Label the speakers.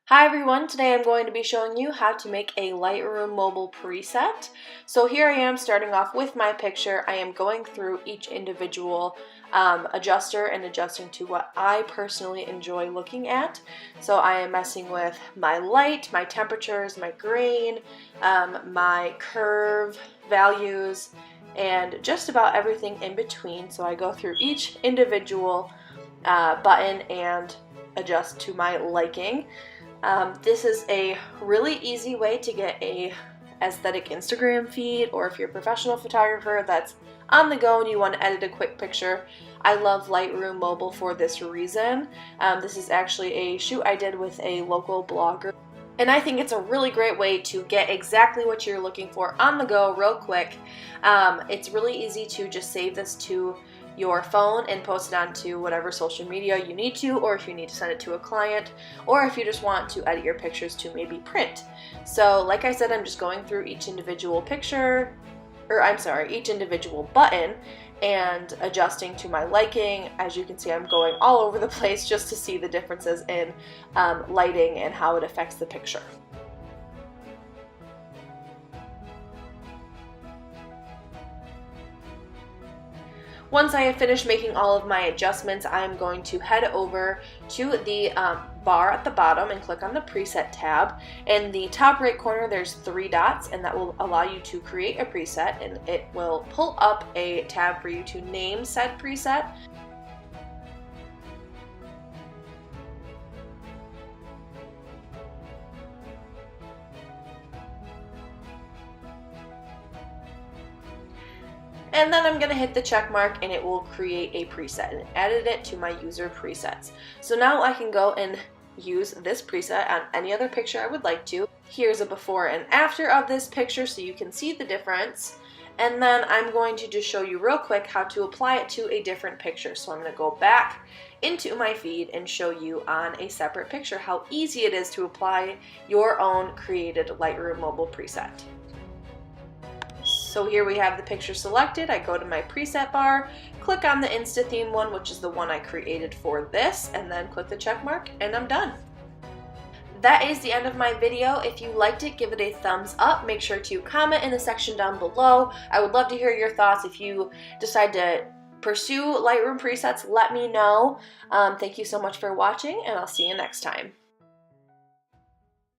Speaker 1: Hi everyone, today I'm going to be showing you how to make a Lightroom mobile preset. So here I am starting off with my picture. I am going through each individual adjuster and adjusting to what I personally enjoy looking at. So I am messing with my light, my temperatures, my grain, my curve values, and just about everything in between. So I go through each individual button and adjust to my liking. This is a really easy way to get a aesthetic Instagram feed, or if you're a professional photographer that's on the go and you want to edit a quick picture. I love Lightroom Mobile for this reason. This is actually a shoot I did with a local blogger, and I think it's a really great way to get exactly what you're looking for on the go real quick. It's really easy to just save this to your phone and post it onto whatever social media you need to, or if you need to send it to a client, or if you just want to edit your pictures to maybe print. So like I said, I'm just going through each individual each individual button and adjusting to my liking. As you can see, I'm going all over the place just to see the differences in lighting and how it affects the picture. Once I have finished making all of my adjustments, I'm going to head over to the bar at the bottom and click on the preset tab. In the top right corner, there's 3 dots, and that will allow you to create a preset, and it will pull up a tab for you to name said preset. And then I'm going to hit the check mark and it will create a preset, and added it to my user presets. So now I can go and use this preset on any other picture I would like to. Here's a before and after of this picture so you can see the difference. And then I'm going to just show you real quick how to apply it to a different picture. So I'm going to go back into my feed and show you on a separate picture how easy it is to apply your own created Lightroom mobile preset. So here we have the picture selected. I go to my preset bar, click on the Insta theme one, which is the one I created for this, and then click the check mark, and I'm done. That is the end of my video. If you liked it, give it a thumbs up. Make sure to comment in the section down below. I would love to hear your thoughts. If you decide to pursue Lightroom presets, let me know. Thank you so much for watching, and I'll see you next time.